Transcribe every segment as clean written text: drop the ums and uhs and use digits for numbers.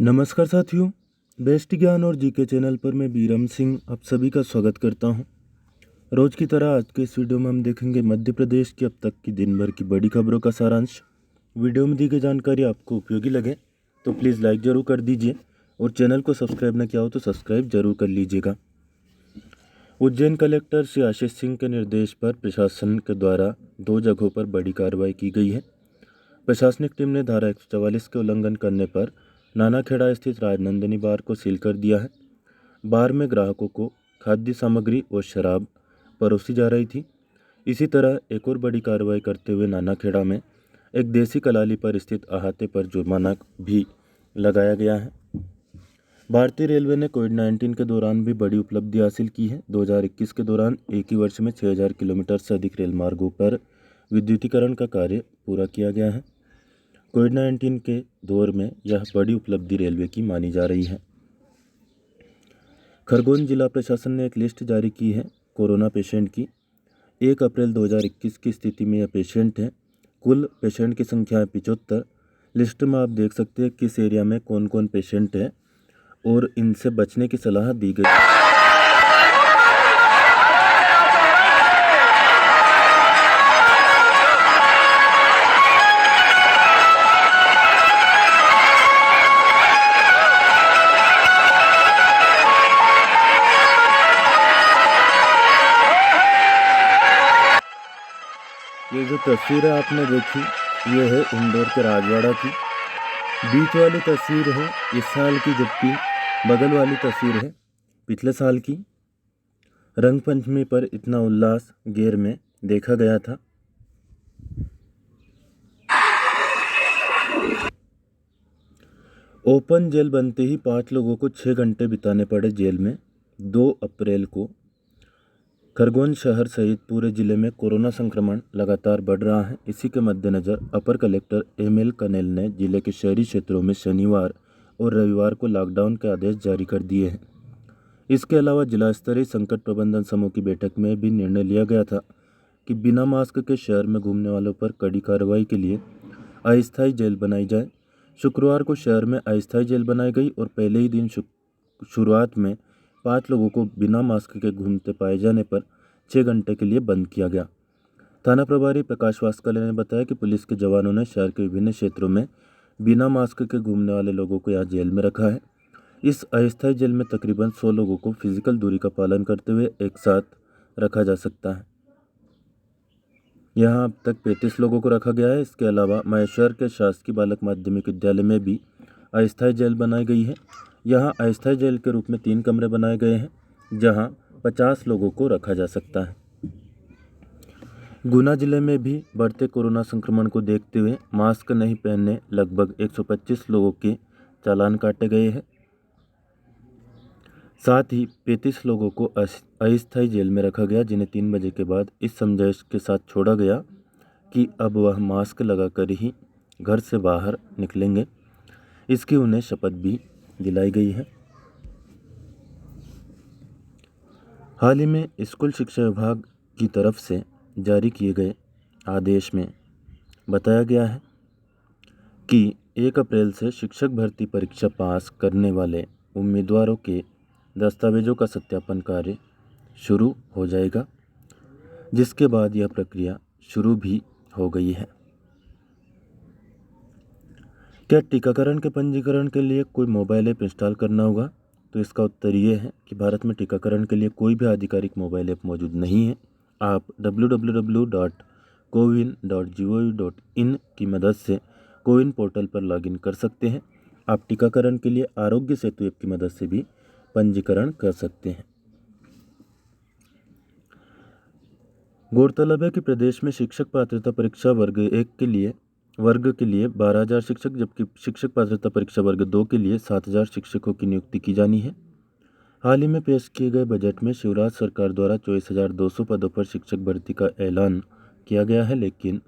नमस्कार साथियों, बेस्ट ज्ञान और जीके चैनल पर मैं बीरम सिंह आप सभी का स्वागत करता हूं। रोज की तरह आज के इस वीडियो में हम देखेंगे मध्य प्रदेश की अब तक की दिन भर की बड़ी खबरों का सारांश। वीडियो में दी गई जानकारी आपको उपयोगी लगे तो प्लीज़ लाइक ज़रूर कर दीजिए और चैनल को सब्सक्राइब न किया हो तो सब्सक्राइब जरूर कर लीजिएगा। उज्जैन कलेक्टर श्री आशीष सिंह के निर्देश पर प्रशासन के द्वारा 2 जगहों पर बड़ी कार्रवाई की गई है। प्रशासनिक टीम ने धारा 144 के उल्लंघन करने पर नानाखेड़ा स्थित राजनंदिनी बार को सील कर दिया है। बार में ग्राहकों को खाद्य सामग्री और शराब परोसी जा रही थी। इसी तरह एक और बड़ी कार्रवाई करते हुए नानाखेड़ा में एक देसी कलाली पर स्थित अहाते पर जुर्माना भी लगाया गया है। भारतीय रेलवे ने कोविड-19 के दौरान भी बड़ी उपलब्धि हासिल की है। 2021 के दौरान एक ही वर्ष में 6000 किलोमीटर से अधिक रेल मार्गों पर विद्युतीकरण का कार्य पूरा किया गया है। कोविड-19 के दौर में यह बड़ी उपलब्धि रेलवे की मानी जा रही है। खरगोन जिला प्रशासन ने एक लिस्ट जारी की है कोरोना पेशेंट की। 1 अप्रैल 2021 की स्थिति में यह पेशेंट हैं। कुल पेशेंट की संख्या है 75। लिस्ट में आप देख सकते हैं किस एरिया में कौन कौन पेशेंट है और इनसे बचने की सलाह दी गई है। ये जो तस्वीर है आपने देखी, ये है इंदौर के राजवाड़ा की। बीच वाली तस्वीर है इस साल की, जबकि बगल वाली तस्वीर है पिछले साल की। रंग पंचमी पर इतना उल्लास गेर में देखा गया था। ओपन जेल बनते ही 5 लोगों को 6 घंटे बिताने पड़े जेल में। 2 अप्रैल को खरगोन शहर सहित पूरे जिले में कोरोना संक्रमण लगातार बढ़ रहा है। इसी के मद्देनज़र अपर कलेक्टर एम.एल. कनेल ने जिले के शहरी क्षेत्रों में शनिवार और रविवार को लॉकडाउन के आदेश जारी कर दिए हैं। इसके अलावा जिला स्तरीय संकट प्रबंधन समूह की बैठक में भी निर्णय लिया गया था कि बिना मास्क के शहर में घूमने वालों पर कड़ी कार्रवाई के लिए अस्थायी जेल बनाई जाए। शुक्रवार को शहर में अस्थायी जेल बनाई गई और पहले ही दिन शुरुआत में 5 लोगों को बिना मास्क के घूमते पाए जाने पर 6 घंटे के लिए बंद किया गया। थाना प्रभारी प्रकाश वास्कले ने बताया कि पुलिस के जवानों ने शहर के विभिन्न क्षेत्रों में बिना मास्क के घूमने वाले लोगों को यहाँ जेल में रखा है। इस अस्थायी जेल में तकरीबन 100 लोगों को फिजिकल दूरी का पालन करते हुए एक साथ रखा जा सकता है। यहाँ अब तक 35 लोगों को रखा गया है। इसके अलावा महेश्वर के शासकीय बालक माध्यमिक विद्यालय में भी अस्थायी जेल बनाई गई है। यहाँ अस्थायी जेल के रूप में 3 कमरे बनाए गए हैं जहाँ 50 लोगों को रखा जा सकता है। गुना जिले में भी बढ़ते कोरोना संक्रमण को देखते हुए मास्क नहीं पहनने लगभग 125 लोगों के चालान काटे गए हैं। साथ ही 35 लोगों को अस्थायी जेल में रखा गया, जिन्हें 3 बजे के बाद इस समझाइश के साथ छोड़ा गया कि अब वह मास्क लगाकर ही घर से बाहर निकलेंगे। इसकी उन्हें शपथ भी दिलाई गई है। हाल ही में स्कूल शिक्षा विभाग की तरफ से जारी किए गए आदेश में बताया गया है कि 1 अप्रैल से शिक्षक भर्ती परीक्षा पास करने वाले उम्मीदवारों के दस्तावेजों का सत्यापन कार्य शुरू हो जाएगा, जिसके बाद यह प्रक्रिया शुरू भी हो गई है। क्या टीकाकरण के पंजीकरण के लिए कोई मोबाइल ऐप इंस्टॉल करना होगा? तो इसका उत्तर ये है कि भारत में टीकाकरण के लिए कोई भी आधिकारिक मोबाइल ऐप मौजूद नहीं है। आप www.cowin.gov.in की मदद से कोविन पोर्टल पर लॉगिन कर सकते हैं। आप टीकाकरण के लिए आरोग्य सेतु ऐप की मदद से भी पंजीकरण कर सकते हैं। गौरतलब है कि प्रदेश में शिक्षक पात्रता परीक्षा वर्ग 1 के लिए 12,000 शिक्षक, जबकि शिक्षक पात्रता परीक्षा वर्ग 2 के लिए 7,000 शिक्षकों की नियुक्ति की जानी है। हाल ही में पेश किए गए बजट में शिवराज सरकार द्वारा 24,200 पदों पर शिक्षक भर्ती का ऐलान किया गया है, लेकिन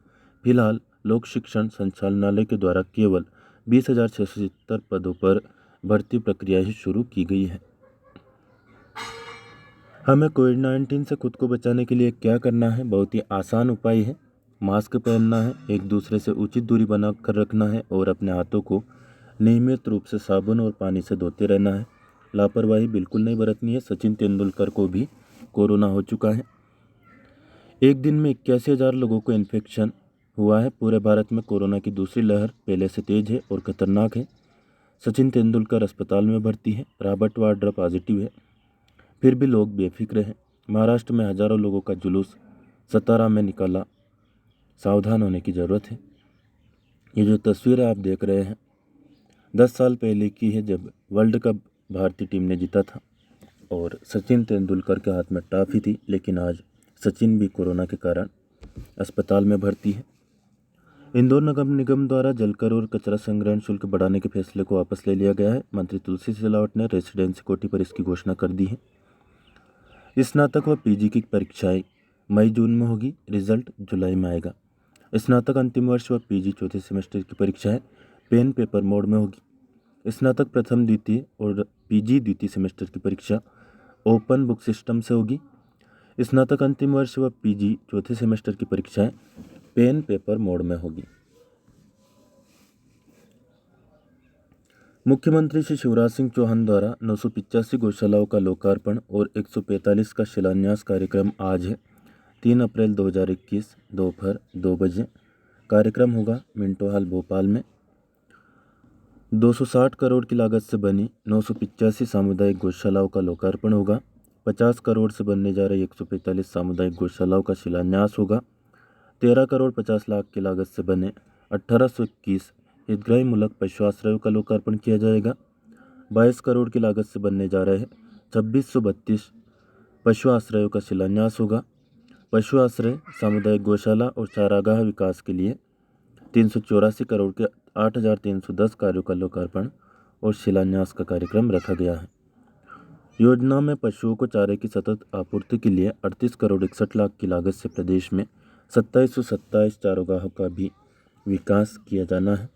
फिलहाल लोक शिक्षण संचालनालय के द्वारा केवल 20,670 पदों पर भर्ती प्रक्रिया ही शुरू की गई है। हमें कोविड-19 से खुद को बचाने के लिए क्या करना है? बहुत ही आसान उपाय है। मास्क पहनना है, एक दूसरे से उचित दूरी बनाकर रखना है और अपने हाथों को नियमित रूप से साबुन और पानी से धोते रहना है। लापरवाही बिल्कुल नहीं बरतनी है। सचिन तेंदुलकर को भी कोरोना हो चुका है। एक दिन में 81,000 लोगों को इन्फेक्शन हुआ है। पूरे भारत में कोरोना की दूसरी लहर पहले से तेज है और खतरनाक है। सचिन तेंदुलकर अस्पताल में भर्ती है। रॉबर्ट वाड्रा पॉजिटिव है, फिर भी लोग बेफिक्र हैं। महाराष्ट्र में हजारों लोगों का जुलूस सतारा में निकाला। सावधान होने की ज़रूरत है। ये जो तस्वीरें आप देख रहे हैं 10 साल पहले की है, जब वर्ल्ड कप भारतीय टीम ने जीता था और सचिन तेंदुलकर के हाथ में ट्रॉफी थी। लेकिन आज सचिन भी कोरोना के कारण अस्पताल में भर्ती है। इंदौर नगर निगम द्वारा जलकर और कचरा संग्रहण शुल्क बढ़ाने के फैसले को वापस ले लिया गया है। मंत्री तुलसी सिलावट ने रेसिडेंसी कोटी पर इसकी घोषणा कर दी है। स्नातक व पीजी की परीक्षाएं मई जून में होगी, रिजल्ट जुलाई में आएगा। स्नातक अंतिम वर्ष व पीजी चौथे सेमेस्टर की परीक्षाएं पेन पेपर मोड में होगी। स्नातक प्रथम द्वितीय और पीजी द्वितीय सेमेस्टर की परीक्षा ओपन बुक सिस्टम से होगी। स्नातक अंतिम वर्ष व पीजी चौथे सेमेस्टर की परीक्षाएं पेन पेपर मोड में होगी। मुख्यमंत्री श्री शिवराज सिंह चौहान द्वारा 985 गौशालाओं का लोकार्पण और 145 का शिलान्यास कार्यक्रम आज है 3 अप्रैल 2021 दोपहर 2 बजे। कार्यक्रम होगा मिंटो हॉल भोपाल में। 260 करोड़ की लागत से बनी 985 सामुदायिक गौशालाओं का लोकार्पण होगा। 50 करोड़ से बनने जा रही 145 सामुदायिक गौशालाओं का शिलान्यास होगा। 13 करोड़ 50 लाख की लागत से बने 1821 हितग्राही मूलक पशु आश्रयों का लोकार्पण किया जाएगा। 22 करोड़ की लागत से बनने जा रहे 2632 पशु आश्रयों का शिलान्यास होगा। पशु आश्रय, सामुदायिक गौशाला और चारागाह विकास के लिए 384 करोड़ के 8,310 कार्यों का लोकार्पण और शिलान्यास का कार्यक्रम रखा गया है। योजना में पशुओं को चारे की सतत आपूर्ति के लिए 38 करोड़ 61 लाख की लागत से प्रदेश में 2727 चारागाहों का भी विकास किया जाना है।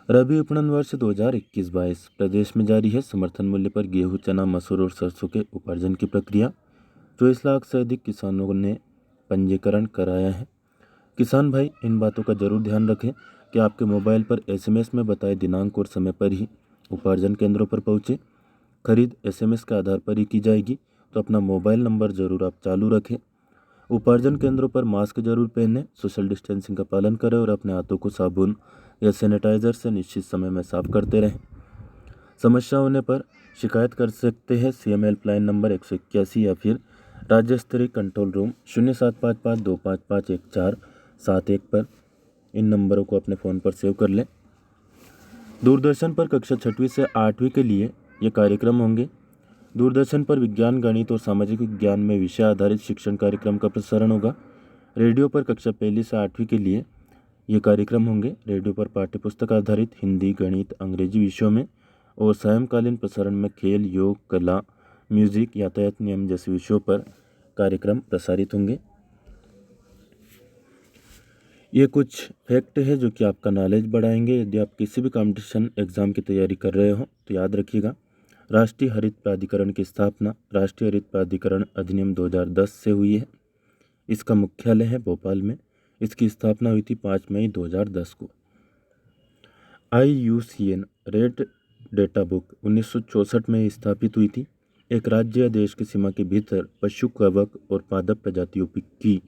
रबी विपणन वर्ष 2021-22 प्रदेश में जारी है। समर्थन मूल्य पर गेहूं, चना, मसूर और सरसों के उपार्जन की प्रक्रिया। 24 लाख से अधिक किसानों ने पंजीकरण कराया है। किसान भाई इन बातों का जरूर ध्यान रखें कि आपके मोबाइल पर SMS में बताए दिनांक और समय पर ही उपार्जन केंद्रों पर पहुँचे। खरीद SMS के आधार पर ही की जाएगी, तो अपना मोबाइल नंबर जरूर आप चालू रखें। उपार्जन केंद्रों पर मास्क जरूर पहनें, सोशल डिस्टेंसिंग का पालन करें और अपने हाथों को साबुन या सैनिटाइजर से निश्चित समय में साफ करते रहें। समस्या होने पर शिकायत कर सकते हैं CM हेल्पलाइन नंबर 181 या फिर राज्य स्तरीय कंट्रोल रूम 0755255171 पर। इन नंबरों को अपने फ़ोन पर सेव कर लें। दूरदर्शन पर कक्षा 6वीं से 8वीं के लिए ये कार्यक्रम होंगे। दूरदर्शन पर विज्ञान, गणित और सामाजिक विज्ञान में विषय आधारित शिक्षण कार्यक्रम का प्रसारण होगा। रेडियो पर कक्षा 1 से 8वीं के लिए ये कार्यक्रम होंगे। रेडियो पर पाठ्यपुस्तक आधारित हिंदी, गणित, अंग्रेजी विषयों में और सायंकालीन प्रसारण में खेल, योग, कला, म्यूजिक, यातायात नियम जैसे विषयों पर कार्यक्रम प्रसारित होंगे। ये कुछ फैक्ट है जो कि आपका नॉलेज बढ़ाएंगे। यदि आप किसी भी कंपटीशन एग्ज़ाम की तैयारी कर रहे हो तो याद रखिएगा। राष्ट्रीय हरित प्राधिकरण की स्थापना राष्ट्रीय हरित प्राधिकरण अधिनियम 2010 से हुई है। इसका मुख्यालय है भोपाल में। इसकी स्थापना हुई थी 5 मई 2010 को। IUCN रेड डेटा बुक 1964 में स्थापित हुई थी। एक राज्य या देश की सीमा के भीतर पशु, कवक और पादप प्रजातियों की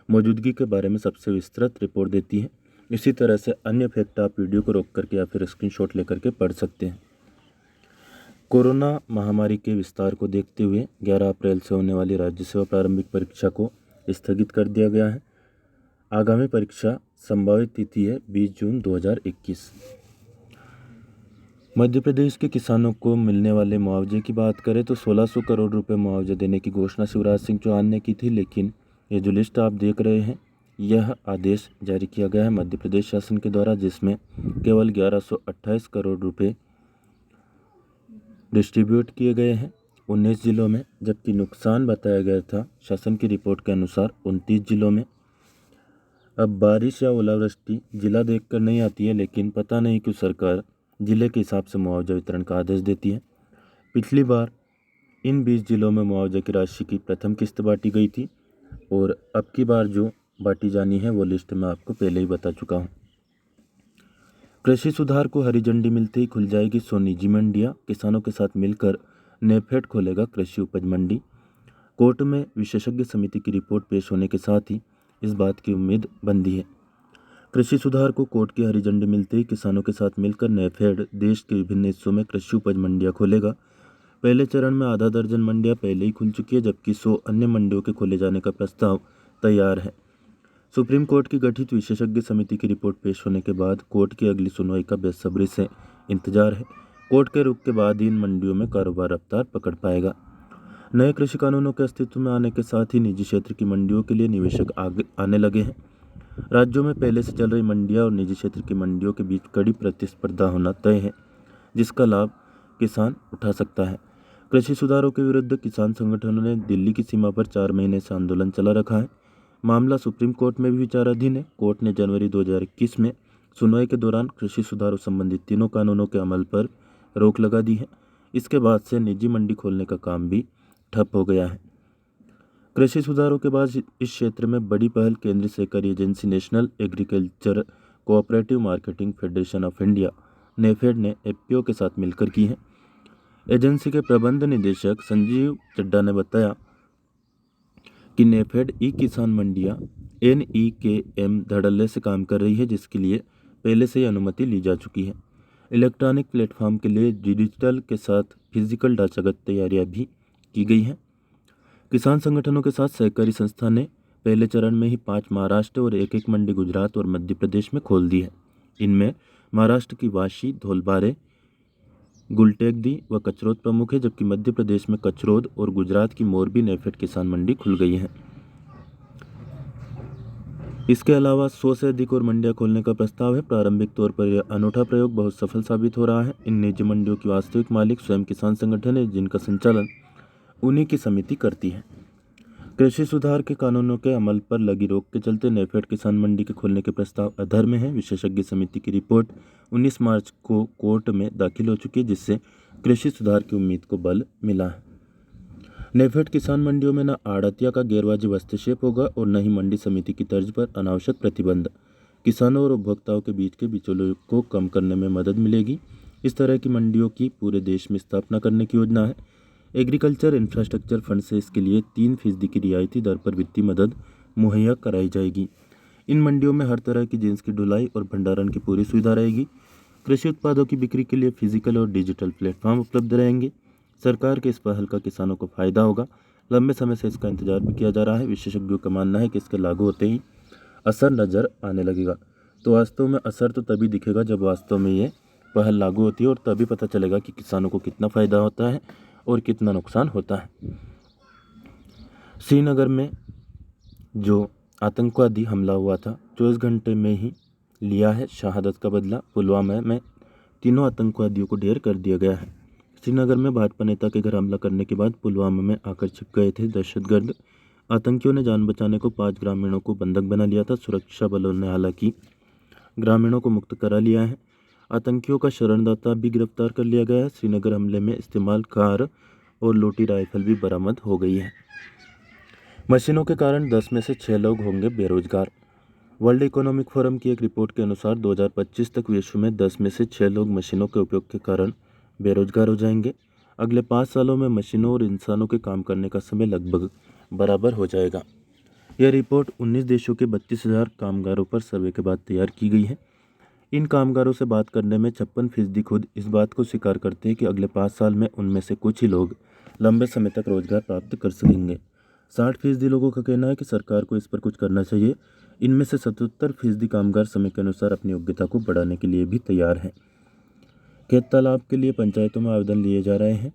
मौजूदगी के बारे में सबसे विस्तृत रिपोर्ट देती है। इसी तरह से अन्य फैक्ट आप वीडियो को रोक करके या फिर स्क्रीनशॉट लेकर के पढ़ सकते हैं। कोरोना महामारी के विस्तार को देखते हुए 11 अप्रैल से होने वाली राज्य सेवा प्रारंभिक परीक्षा को स्थगित कर दिया गया है। आगामी परीक्षा संभावित तिथि है 20 जून 2021। मध्य प्रदेश के किसानों को मिलने वाले मुआवजे की बात करें तो 1600 करोड़ रुपए मुआवजा देने की घोषणा शिवराज सिंह चौहान ने की थी। लेकिन ये जो लिस्ट आप देख रहे हैं, यह आदेश जारी किया गया है मध्य प्रदेश शासन के द्वारा, जिसमें केवल 1128 करोड़ रुपए डिस्ट्रीब्यूट किए गए हैं 19 जिलों में, जबकि नुकसान बताया गया था शासन की रिपोर्ट के अनुसार 29 जिलों में। अब बारिश या ओलावृष्टि जिला देखकर नहीं आती है, लेकिन पता नहीं क्यों सरकार जिले के हिसाब से मुआवजा वितरण का आदेश देती है। पिछली बार इन 20 जिलों में मुआवजा की राशि की प्रथम किस्त बांटी गई थी और अब की बार जो बांटी जानी है वो लिस्ट मैं आपको पहले ही बता चुका हूँ। कृषि सुधार को हरी झंडी मिलते ही खुल जाएगी 100 निजी मंडियां। किसानों के साथ मिलकर नेफेड खोलेगा कृषि उपज मंडी। कोर्ट में विशेषज्ञ समिति की रिपोर्ट पेश होने के साथ ही इस बात की उम्मीद बंधी है। कृषि सुधार को कोर्ट की हरी झंडी मिलते ही किसानों के साथ मिलकर नेफेड देश के विभिन्न हिस्सों में कृषि उपज मंडियां खोलेगा। पहले चरण में आधा दर्जन मंडियां पहले ही खुल चुकी है, जबकि 100 अन्य मंडियों के खोले जाने का प्रस्ताव तैयार है। सुप्रीम कोर्ट की गठित विशेषज्ञ समिति की रिपोर्ट पेश होने के बाद कोर्ट की अगली सुनवाई का बेसब्री से इंतजार है। कोर्ट के रुख के बाद ही इन मंडियों में कारोबार रफ्तार पकड़ पाएगा। नए कृषि कानूनों के अस्तित्व में आने के साथ ही निजी क्षेत्र की मंडियों के लिए निवेशक आगे आने लगे हैं। राज्यों में पहले से चल रही मंडियां और निजी क्षेत्र की मंडियों के बीच कड़ी प्रतिस्पर्धा होना तय है, जिसका लाभ किसान उठा सकता है। कृषि सुधारों के विरुद्ध किसान संगठनों ने दिल्ली की सीमा पर 4 महीने से आंदोलन चला रखा है। मामला सुप्रीम कोर्ट में भी विचाराधीन है। कोर्ट ने जनवरी 2021 में सुनवाई के दौरान कृषि सुधारों संबंधित तीनों कानूनों के अमल पर रोक लगा दी है। इसके बाद से निजी मंडी खोलने का काम भी ठप हो गया है। कृषि सुधारों के बाद इस क्षेत्र में बड़ी पहल केंद्रीय सहकारी agency national agriculture cooperative marketing federation of India NAFED ने एफपीओ के साथ मिलकर की है। एजेंसी के प्रबंध निदेशक संजीव चड्ढा ने बताया कि नेफेड ई किसान मंडियां NEKM धड़ल्ले से काम कर रही है, जिसके लिए पहले से ही अनुमति ली जा चुकी है। इलेक्ट्रॉनिक प्लेटफॉर्म के लिए डिजिटल के साथ फिजिकल ढांचागत तैयारियां भी की गई हैं। किसान संगठनों के साथ सहकारी संस्था ने पहले चरण में ही 5 महाराष्ट्र और एक मंडी गुजरात और मध्य प्रदेश में खोल दी है। इनमें महाराष्ट्र की वाशी, धोलबारे, गुलटेकदी व कचरौद प्रमुख है, जबकि मध्य प्रदेश में कचरौद और गुजरात की मोरबी नेफेड किसान मंडी खुल गई है। इसके अलावा 100 से अधिक और मंडियां खोलने का प्रस्ताव है। प्रारंभिक तौर पर यह अनूठा प्रयोग बहुत सफल साबित हो रहा है। इन निजी मंडियों की वास्तविक मालिक स्वयं किसान संगठन है, जिनका संचालन उन्हीं की समिति करती है। कृषि सुधार के कानूनों के अमल पर लगी रोक के चलते नेफेड किसान मंडी के खोलने के प्रस्ताव अधर में है। विशेषज्ञ समिति की रिपोर्ट 19 मार्च को कोर्ट में दाखिल हो चुकी है, जिससे कृषि सुधार की उम्मीद को बल मिला है। नेफेड किसान मंडियों में न आड़तिया का गैरवाजिब हस्तक्षेप होगा और न ही मंडी समिति की तर्ज पर अनावश्यक प्रतिबंध। किसानों और उपभोक्ताओं के बीच के बिचौलियों को कम करने में मदद मिलेगी। इस तरह की मंडियों की पूरे देश में स्थापना करने की योजना है। एग्रीकल्चर इंफ्रास्ट्रक्चर फंड से इसके लिए 3% की रियायती दर पर वित्तीय मदद मुहैया कराई जाएगी। इन मंडियों में हर तरह की जिन्स की ढुलाई और भंडारण की पूरी सुविधा रहेगी। कृषि उत्पादों की बिक्री के लिए फिजिकल और डिजिटल प्लेटफॉर्म उपलब्ध रहेंगे। सरकार के इस पहल का किसानों को फायदा होगा। लंबे समय से इसका इंतजार भी किया जा रहा है। विशेषज्ञों का मानना है कि इसके लागू होते ही असर नज़र आने लगेगा। तो वास्तव में असर तो तभी दिखेगा जब वास्तव में ये पहल लागू होती है, और तभी पता चलेगा कि किसानों को कितना फ़ायदा होता है और कितना नुकसान होता है। श्रीनगर में जो आतंकवादी हमला हुआ था, 24 घंटे में ही लिया है शहादत का बदला। पुलवामा में तीनों आतंकवादियों को ढेर कर दिया गया है। श्रीनगर में भाजपा नेता के घर हमला करने के बाद पुलवामा में आकर छिप गए थे दहशतगर्द। आतंकियों ने जान बचाने को 5 ग्रामीणों को बंधक बना लिया था। सुरक्षा बलों ने हालांकि ग्रामीणों को मुक्त करा लिया है। आतंकियों का शरणदाता भी गिरफ्तार कर लिया गया है। श्रीनगर हमले में इस्तेमाल कार और लोटी राइफल भी बरामद हो गई है। मशीनों के कारण 10 में से 6 लोग होंगे बेरोजगार। वर्ल्ड इकोनॉमिक फोरम की एक रिपोर्ट के अनुसार 2025 तक विश्व में 10 में से 6 लोग मशीनों के उपयोग के कारण बेरोजगार हो जाएंगे। अगले 5 सालों में मशीनों और इंसानों के काम करने का समय लगभग बराबर हो जाएगा। यह रिपोर्ट 19 देशों के 32,000 कामगारों पर सर्वे के बाद तैयार की गई है। इन कामगारों से बात करने में 56% खुद इस बात को स्वीकार करते हैं कि अगले 5 साल में उनमें से कुछ ही लोग लंबे समय तक रोजगार प्राप्त कर सकेंगे। 60% लोगों का कहना है कि सरकार को इस पर कुछ करना चाहिए। इनमें से 77% कामगार समय के अनुसार अपनी योग्यता को बढ़ाने के लिए भी तैयार हैं। खेत तालाब के लिए पंचायतों में आवेदन लिए जा रहे हैं।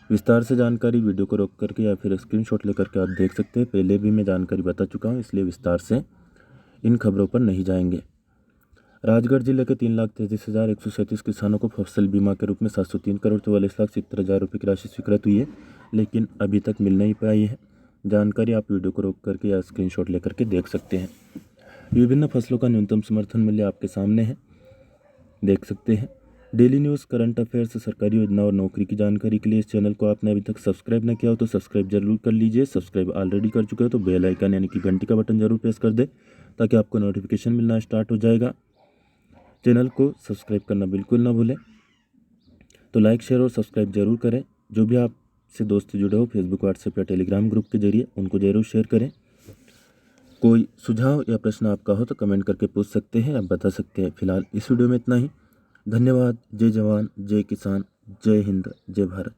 विस्तार से जानकारी वीडियो को रोक करके या फिर स्क्रीनशॉट लेकर के आप देख सकते हैं। पहले भी मैं जानकारी बता चुका हूँ, इसलिए विस्तार से इन खबरों पर नहीं जाएंगे। राजगढ़ जिले के 3,33,137 किसानों को फसल बीमा के रूप में 703,44,70,000 रुपये की राशि स्वीकृत हुई है, लेकिन अभी तक मिल नहीं पाई है। जानकारी आप वीडियो को रोक करके या स्क्रीनशॉट लेकर के देख सकते हैं। विभिन्न फसलों का न्यूनतम समर्थन मूल्य आपके सामने है, देख सकते हैं। डेली न्यूज़, करंट अफेयर्स, सरकारी योजना और नौकरी की जानकारी के लिए इस चैनल को आपने अभी तक सब्सक्राइब न किया हो तो सब्सक्राइब जरूर कर लीजिए। सब्सक्राइब ऑलरेडी कर चुके हो तो बेल आइकन यानी कि घंटी का बटन जरूर प्रेस कर दे, ताकि आपको नोटिफिकेशन मिलना स्टार्ट हो जाएगा। चैनल को सब्सक्राइब करना बिल्कुल ना भूलें। तो लाइक शेयर और सब्सक्राइब जरूर करें। जो भी आपसे दोस्त जुड़े हो फेसबुक, व्हाट्सएप या टेलीग्राम ग्रुप के जरिए, उनको जरूर शेयर करें। कोई सुझाव या प्रश्न आपका हो तो कमेंट करके पूछ सकते हैं, आप बता सकते हैं। फिलहाल इस वीडियो में इतना ही। धन्यवाद। जय जवान, जय किसान, जय हिंद, जय भारत।